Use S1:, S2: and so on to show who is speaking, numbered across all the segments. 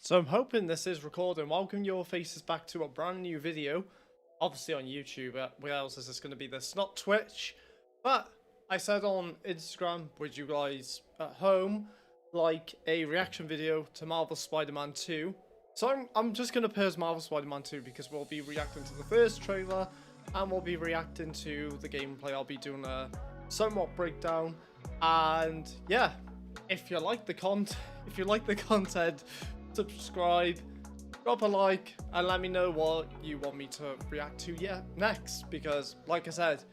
S1: So I'm hoping this is recording. Welcome your faces back to a brand new video. Obviously on YouTube. Where else is this going to be? This not Twitch. But I said on Instagram, would you guys at home like a reaction video to Marvel Spider-Man 2? So I'm just going to pause Marvel Spider-Man 2 because we'll be reacting to the first trailer and we'll be reacting to the gameplay. I'll be doing a somewhat breakdown. And yeah, if you like the content, subscribe, drop a like, and let me know what you want me to react to next, because like I said,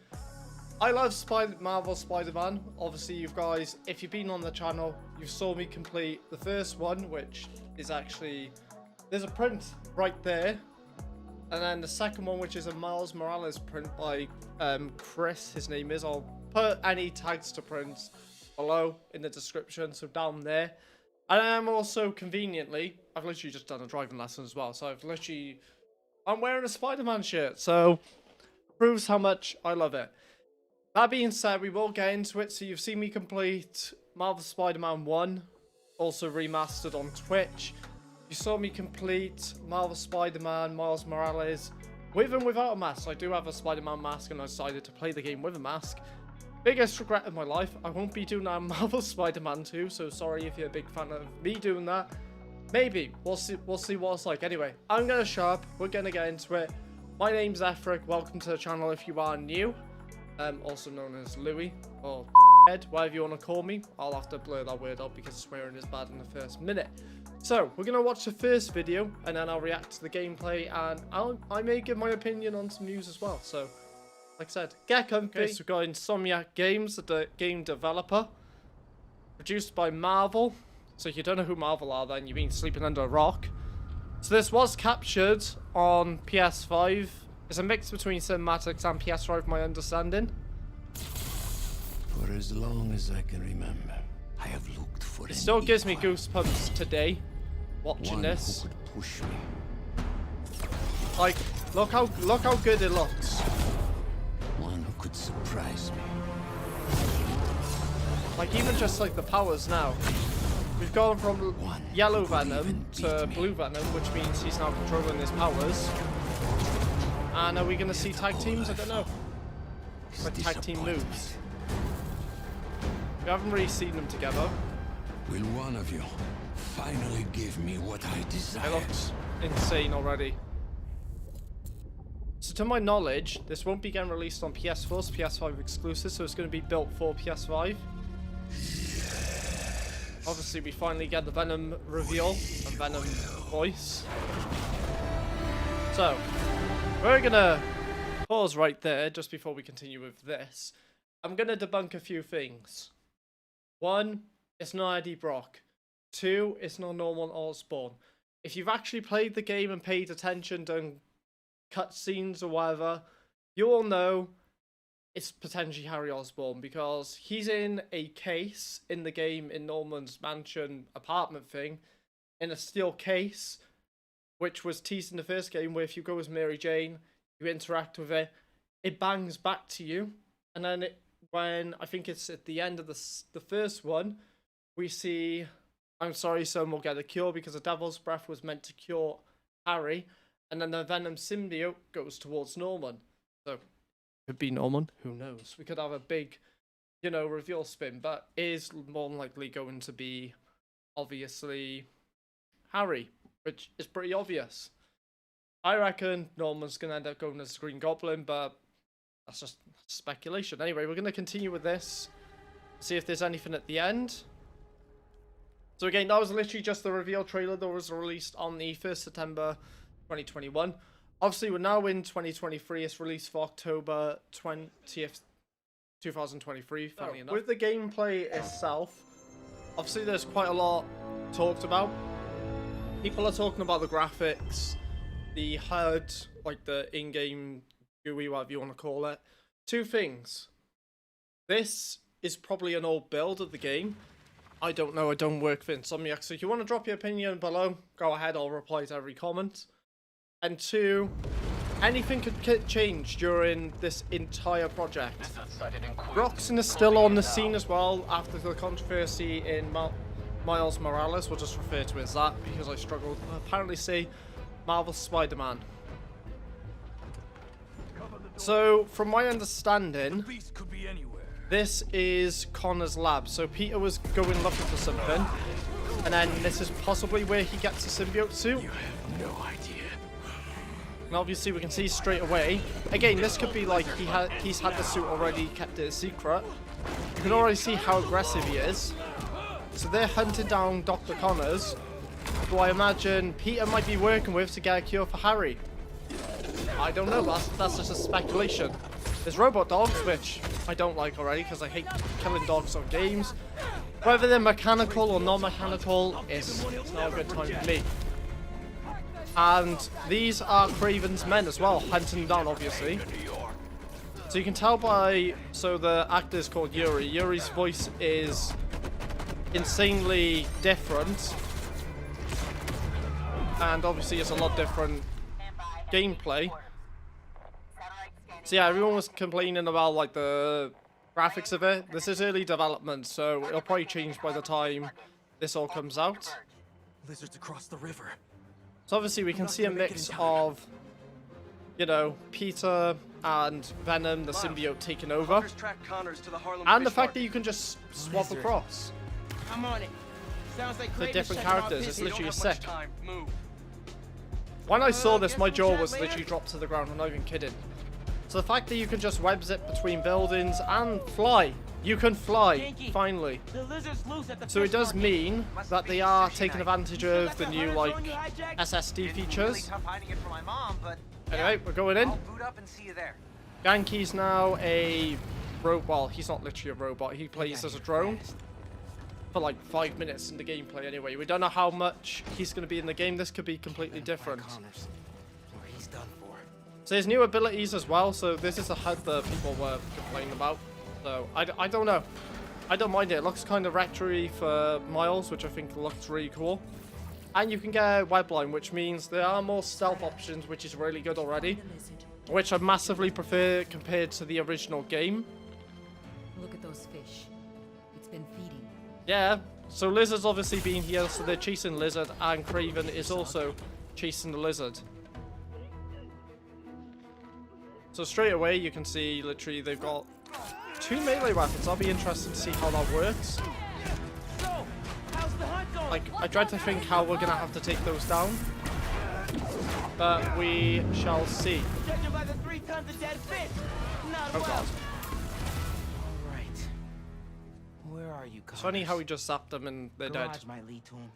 S1: I love Marvel Spider-Man. Obviously you guys, if you've been on the channel, you saw me complete the first one, which is actually, there's a print right there, and then the second one, which is a Miles Morales print by Chris, his name is. I'll put any tags to prints below in the description, so down there. And I'm also conveniently, I've literally just done a driving lesson as well, so I'm wearing a Spider-Man shirt, so proves how much I love it. That being said, we will get into it. So you've seen me complete Marvel Spider-Man 1, also remastered on Twitch. You saw me complete Marvel Spider-Man Miles Morales with and without a mask. I do have a Spider-Man mask and I decided to play the game with a mask. Biggest regret of my life, I won't be doing that Marvel Spider-Man 2, so sorry if you're a big fan of me doing that. Maybe, we'll see what it's like. Anyway, I'm gonna shut up, we're gonna get into it. My name's Etheric, welcome to the channel if you are new. Also known as Louis, or Ed, whatever you want to call me. I'll have to blur that word out because swearing is bad in the first minute. So, we're gonna watch the first video, and then I'll react to the gameplay, and I may give my opinion on some news as well, so. Like I said, get comfy. Okay, so we've got Insomniac Games, the game developer. Produced by Marvel. So if you don't know who Marvel are, then you've been sleeping under a rock. So this was captured on PS5. It's a mix between cinematics and PS5, my understanding.
S2: For as long as I can remember, I have looked for
S1: it. Still gives me goosebumps today, watching this.
S2: Who could push me.
S1: Like, look how good it looks.
S2: One who could surprise me.
S1: Like even just like the powers now. We've gone from yellow Venom to blue Venom, which means he's now controlling his powers. And are we going to see tag teams? I don't know. Like tag team moves. We haven't really seen them together.
S2: Will one of you finally give me what I desire?
S1: It looks insane already. So to my knowledge, this won't be getting released on PS4, it's PS5 exclusive, so it's going to be built for PS5. Obviously, we finally get the Venom reveal and Venom voice. So, we're going to pause right there just before we continue with this. I'm going to debunk a few things. 1, it's not Eddie Brock. 2, it's not Norman Osborn. If you've actually played the game and paid attention, done cutscenes or whatever, you all know it's potentially Harry Osborn because he's in a case in the game in Norman's mansion apartment thing, in a steel case, which was teased in the first game, where if you go as Mary Jane, you interact with it, it bangs back to you, and then when I think it's at the end of the first one, we see, I'm sorry, someone will get a cure because the Devil's Breath was meant to cure Harry. And then the Venom symbiote goes towards Norman. So, could be Norman, who knows? We could have a big, reveal spin, but is more than likely going to be, obviously, Harry, which is pretty obvious. I reckon Norman's going to end up going as Green Goblin, but that's just speculation. Anyway, we're going to continue with this, see if there's anything at the end. So again, that was literally just the reveal trailer that was released on the 1st September 2021. Obviously, we're now in 2023. It's released for October 20th, 2023, funny enough. With the gameplay itself, obviously there's quite a lot talked about. People are talking about the graphics, the HUD, like the in-game GUI, whatever you want to call it. 2 things. This is probably an old build of the game. I don't know, I don't work for Insomniac, so if you want to drop your opinion below, go ahead, I'll reply to every comment. And 2, anything could change during this entire project. Roxanne is still on the scene as well after the controversy in Miles Morales. We'll just refer to it as that because I struggled to apparently say Marvel Spider-Man. So, from my understanding, this is Connor's lab. So Peter was going looking for something, and then this is possibly where he gets the symbiote suit.
S2: You have no idea.
S1: And obviously we can see straight away. Again, this could be like he's had the suit already, kept it a secret. You can already see how aggressive he is. So they're hunting down Dr. Connors, who I imagine Peter might be working with to get a cure for Harry. I don't know, that's just a speculation. There's robot dogs, which I don't like already because I hate killing dogs on games. Whether they're mechanical or non-mechanical, it's not a good time for me. And these are Craven's men as well, hunting down obviously. So you can tell by, so the actor is called Yuri. Yuri's voice is insanely different. And obviously it's a lot different gameplay. So yeah, everyone was complaining about like the graphics of it. This is early development, so it'll probably change by the time this all comes out.
S3: Lizards across the river.
S1: So obviously we can see a mix of, you know, Peter and Venom, the symbiote, taking over. And the fact that you can just swap across.
S4: I'm on it. Sounds like
S1: The
S4: Kraven's
S1: different
S4: checking off
S1: characters,
S4: his-
S1: it's literally sick. When I saw this, my jaw was literally dropped to the ground, I'm not even kidding. So the fact that you can just web zip between buildings and fly. You can fly, finally.
S4: The lizard's loose at the
S1: So it
S4: fish
S1: does
S4: market.
S1: mean that they are taking advantage of the new, like, SSD features. Anyway, we're going in. Genki's now a robot. Well, he's not literally a robot. He plays as a drone for like 5 minutes in the gameplay anyway. We don't know how much he's going to be in the game. This could be completely different.
S3: He's done for.
S1: So there's new abilities as well. So this is the HUD that people were complaining about. So I don't know. I don't mind it. It looks kind of retro-y for Miles, which I think looks really cool. And you can get a webline, which means there are more stealth options, which is really good already. Which I massively prefer compared to the original game.
S5: Look at those fish. It's been feeding.
S1: Yeah, so Lizard's obviously been here, so they're chasing Lizard, and Craven is also chasing the Lizard. So straight away you can see literally they've got 2 melee weapons. I'll be interested to see how that works.
S4: So, how's the hunt going?
S1: Like, I dread to think how we're gonna have to take those down. But we shall see.
S4: Judging by the 3 tons of dead fish. Not
S1: Oh
S4: well.
S1: god.
S3: Alright. Where are you,
S1: It's funny how we just zapped them and they're dead.
S3: Garage might lead to him.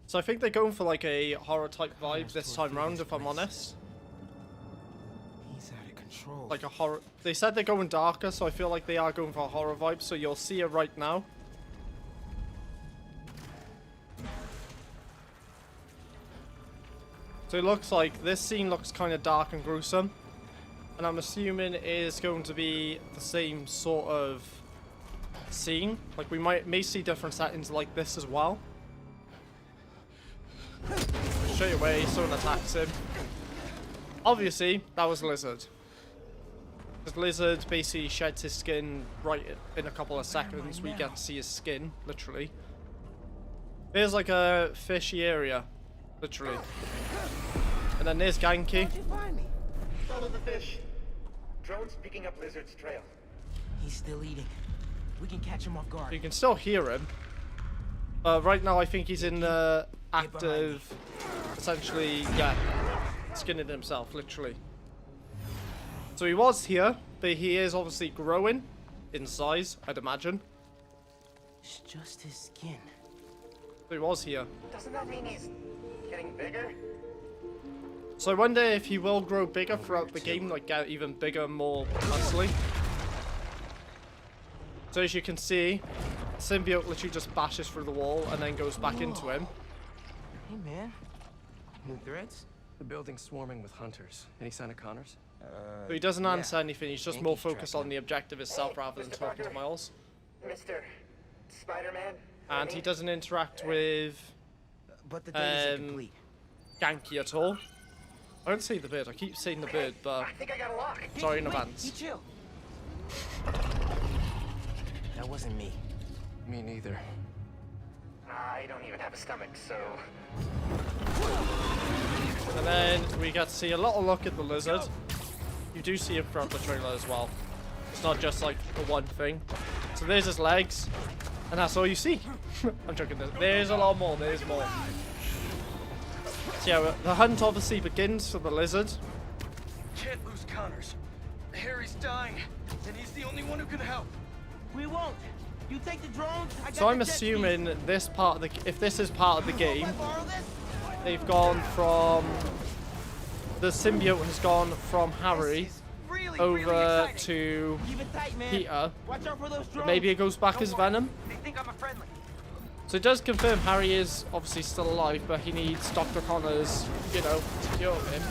S1: So I think they're going for like a horror type vibe this time round, if I'm honest.
S3: He's out of control.
S1: Like a horror. They said they're going darker, so I feel like they are going for a horror vibe. So you'll see it right now. So it looks like this scene looks kind of dark and gruesome, and I'm assuming it is going to be the same sort of scene. Like we may see different settings like this as well. Straight away, someone attacks him. Obviously, that was Lizard. Because Lizard basically sheds his skin right in a couple of seconds. We get to see his skin, literally. There's like a fishy area, literally. And then there's Genki.
S4: How'd you find me?
S6: Follow the fish. Drone's picking up Lizard's trail.
S3: He's still eating. We can catch him off guard.
S1: You can still hear him. Right now, I think he's in the active, essentially, yeah, skinning himself, literally. So he was here, but he is obviously growing in size, I'd imagine.
S3: It's just his skin.
S1: So he was here.
S6: Doesn't that mean he's getting bigger?
S1: So I wonder if he will grow bigger throughout the game, like get even bigger and more muscly. So as you can see, symbiote literally just bashes through the wall and then goes back into him.
S3: Hey, man. New threats?
S7: The building's swarming with hunters. Any sign of Connors?
S1: So he doesn't answer anything, he's just more
S3: Yankees
S1: focused
S3: tracking
S1: on the objective itself rather than talking to Miles.
S6: Mr. Spider-Man?
S1: And he doesn't interact with
S3: But the data's
S1: Um,
S3: incomplete.
S1: Genki at all. I don't say the bird. I keep saying the bird, but
S6: I think I got a lock.
S1: sorry in
S4: Wait,
S1: advance.
S4: You chill. That wasn't me.
S7: Me neither.
S6: I don't even have a stomach, so...
S1: And then we get to see a little look at the lizard. You do see him throughout the trailer as well. It's not just like the one thing. So there's his legs, and that's all you see. I'm joking. There's a lot more. There's more. So yeah, the hunt obviously begins for the lizard.
S7: Can't lose Connors. Harry's dying, and he's the only one who can help.
S4: We won't. You take the drones. I got
S1: So I'm
S4: the jet
S1: assuming this part of the, if this is part of the
S4: skis.
S1: game,
S4: Can I borrow this?
S1: they've gone from, the symbiote has gone from Harry
S4: This is really
S1: over
S4: exciting.
S1: to
S4: Keep it tight, man.
S1: Peter.
S4: Watch out for those drones.
S1: Maybe it goes back
S4: Don't
S1: as
S4: worry.
S1: Venom.
S4: They think I'm a friendly.
S1: So it does confirm Harry is obviously still alive, but he needs Dr. Connors, you know, to cure him.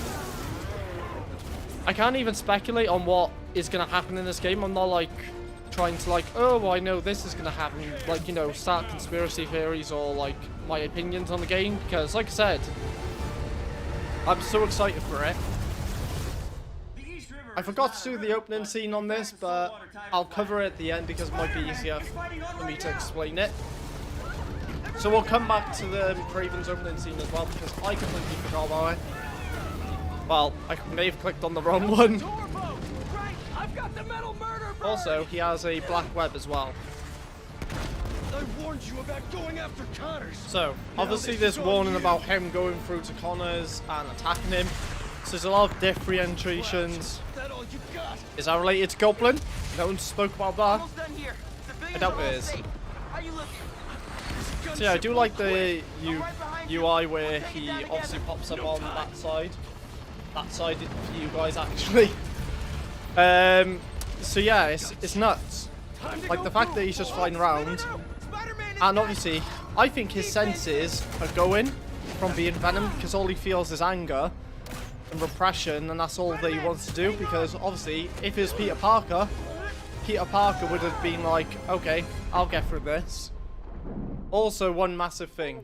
S1: I can't even speculate on what is going to happen in this game. I'm not like trying to like, oh, well, I know this is going to happen, like, you know, start conspiracy theories or like my opinions on the game, because like I said, I'm so excited for it. I forgot to do the opening scene on this, but I'll cover it at the end because it might be easier for me to explain it. So we'll come back to the Craven's opening scene as well because I completely forgot about it. Well, I may have clicked on the wrong one.
S4: Right, I've got the metal murder bird.
S1: Also, he has a black web as well.
S7: I warned you about going after Connors.
S1: So, obviously there's warning about him going through to Connors and attacking him. So there's a lot of differentiations.
S7: Is that all you got?
S1: Is that related to Goblin? No one spoke about that.
S4: Almost done here. Civilians
S1: I doubt
S4: are all
S1: it is.
S4: safe. How you looking?
S1: So yeah, I do like the UI where he obviously pops up on that side. That side for you guys actually. So yeah, it's nuts. Like the fact that he's just flying around. And obviously, I think his senses are going from being Venom because all he feels is anger and repression, and that's all that he wants to do. Because obviously, if it was Peter Parker would have been like, okay, I'll get through this. Also, one massive thing.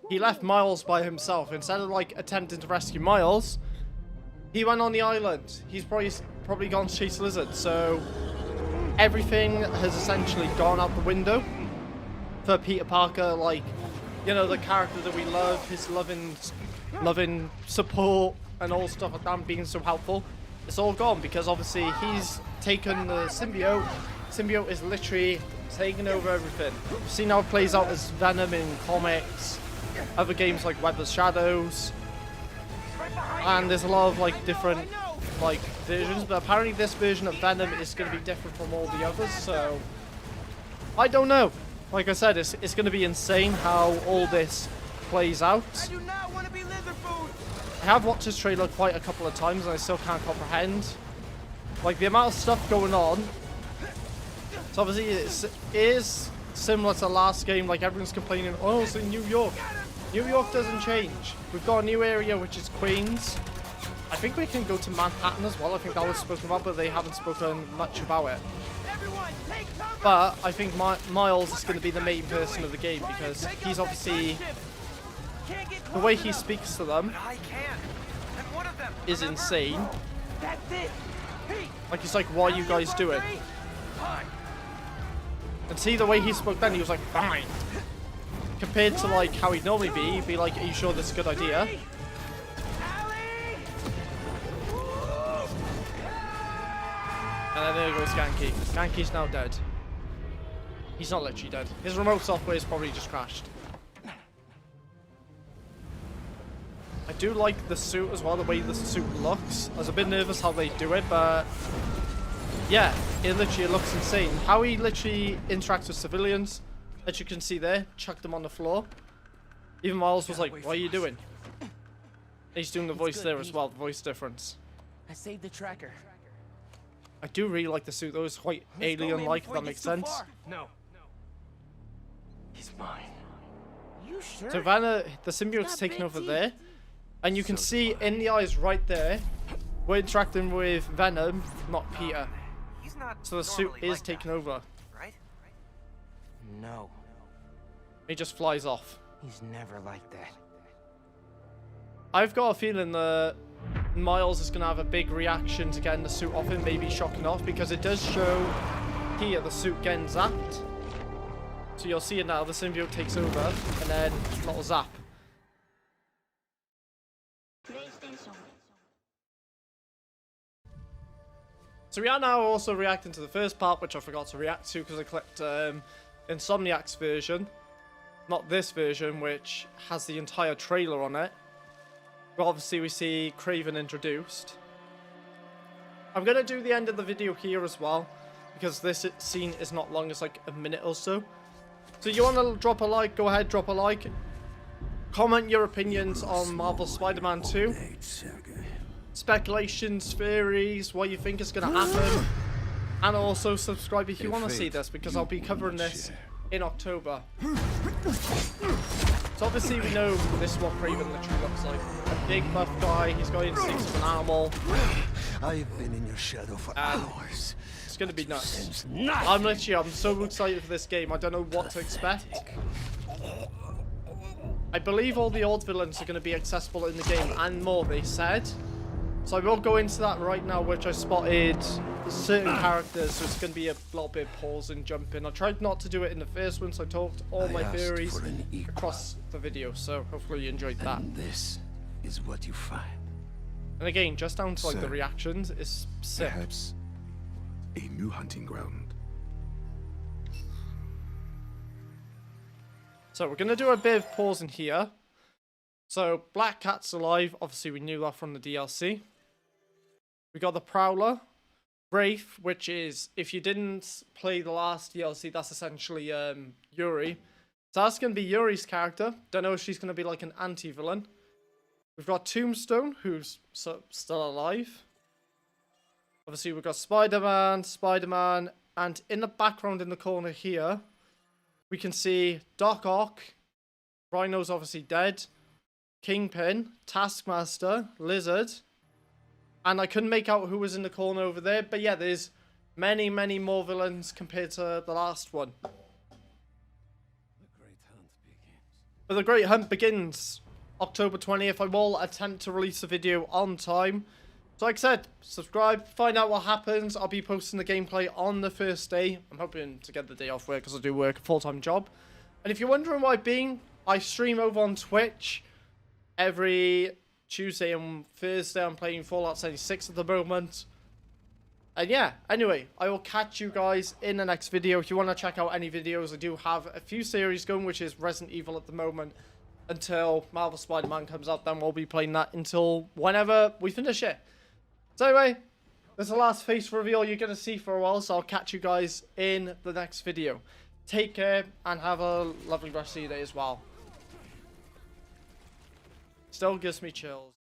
S1: He left Miles by himself. Instead of like attempting to rescue Miles, he went on the island. He's probably gone to chase Lizard. So everything has essentially gone out the window for Peter Parker. Like, you know, the character that we love, his loving support and all stuff like that, being so helpful. It's all gone because obviously he's taken the symbiote. Symbiote is literally taking over everything. We've seen how it plays out as Venom in comics, other games like Web of Shadows, and there's a lot of like different like versions, but apparently this version of Venom is going to be different from all the others, so I don't know. Like I said, it's going to be insane how all this plays out.
S4: I do not want to be lizard food.
S1: I have watched this trailer quite a couple of times and I still can't comprehend like the amount of stuff going on. So obviously it is similar to the last game, like everyone's complaining, oh, it's in New York. New York doesn't change. We've got a new area which is Queens. I think we can go to Manhattan as well. I think that was spoken about, but they haven't spoken much about it.
S4: Everyone, take cover.
S1: But I think Miles is going to be the main person of the game because he's obviously, the way he speaks to them
S7: I can. And one of them.
S1: is insane.
S4: That's it. Hey,
S1: Like he's like, what are you guys doing?
S7: Fine.
S1: And see the way he spoke then, he was like, fine. Compared to like how he'd normally be, he'd be like, are you sure this is a good idea? And then there goes Ganke. Ganke's now dead. He's not literally dead. His remote software is probably just crashed. I do like the suit as well, the way the suit looks. I was a bit nervous how they do it, but yeah, it looks insane. How he literally interacts with civilians, as you can see there, chucked them on the floor. Even Miles was like, what are you doing? He's doing the voice there as well, the voice difference.
S4: I saved the tracker.
S1: I do really like the suit though, it's quite
S4: Let's go, man,
S1: alien-like, if
S4: before
S1: that
S4: it
S1: makes
S4: gets too
S1: sense.
S4: far.
S7: No. He's mine.
S4: You sure?
S1: So Vanna, the symbiote's
S4: Got
S1: taken
S4: big
S1: over
S4: teeth.
S1: there. And you can see in the eyes right there, we're interacting with Venom, not Peter.
S6: He's not
S1: So the suit
S6: normally
S1: is
S6: like
S1: taken
S6: that,
S1: over.
S6: right?
S4: No,
S1: He just flies off.
S4: he's never like that.
S1: I've got a feeling that Miles is going to have a big reaction to getting the suit off him, maybe shocking off, because it does show here the suit getting zapped. So you'll see it now, the symbiote takes over, and then little zap. So we are now also reacting to the first part, which I forgot to react to because I clicked Insomniac's version. Not this version, which has the entire trailer on it. But obviously we see Kraven introduced. I'm going to do the end of the video here as well, because this scene is not long, it's like a minute or so. So you want to drop a like, go ahead, drop a like. Comment your opinions on Marvel Spider-Man 2. Speculations, theories, what you think is going to happen. And also subscribe if you want to see this, because I'll be covering this in October. So obviously we know this is what Kraven literally looks like. A big buff guy, he's got instincts of an animal.
S2: I've been in your shadow for hours.
S1: It's going to be nuts. I'm so excited for this game, I don't know what to expect. I believe all the old villains are going to be accessible in the game and more, they said. So I will go into that right now, which I spotted certain characters, so it's going to be a little bit of pause and jumping. I tried not to do it in the first one, so I talked all my theories across the video, so hopefully you enjoyed that.
S2: And this is what you find.
S1: And again, just down to like the reactions, is sick.
S8: Perhaps a new hunting ground.
S1: So we're going to do a bit of pause in here. So Black Cat's alive, obviously we knew that from the DLC. We got the Prowler, Wraith, which is, if you didn't play the last DLC, that's essentially Yuri. So that's going to be Yuri's character. Don't know if she's going to be like an anti-villain. We've got Tombstone, who's still alive. Obviously we've got Spider-Man, and in the background in the corner here, we can see Doc Ock, Rhino's obviously dead, Kingpin, Taskmaster, Lizard, and I couldn't make out who was in the corner over there, but yeah, there's many, many more villains compared to the last one. But the Great Hunt begins October 20th. I will attempt to release a video on time. So like I said, subscribe, find out what happens. I'll be posting the gameplay on the first day. I'm hoping to get the day off work because I do work a full-time job. And if you're wondering why I stream over on Twitch every Tuesday and Thursday. I'm playing Fallout 76 at the moment. And yeah, anyway, I will catch you guys in the next video. If you want to check out any videos, I do have a few series going, which is Resident Evil at the moment, until Marvel Spider-Man comes out. Then we'll be playing that until whenever we finish it. So anyway, this is the last face reveal you're going to see for a while, so I'll catch you guys in the next video. Take care, and have a lovely rest of your day as well. Still gives me chills.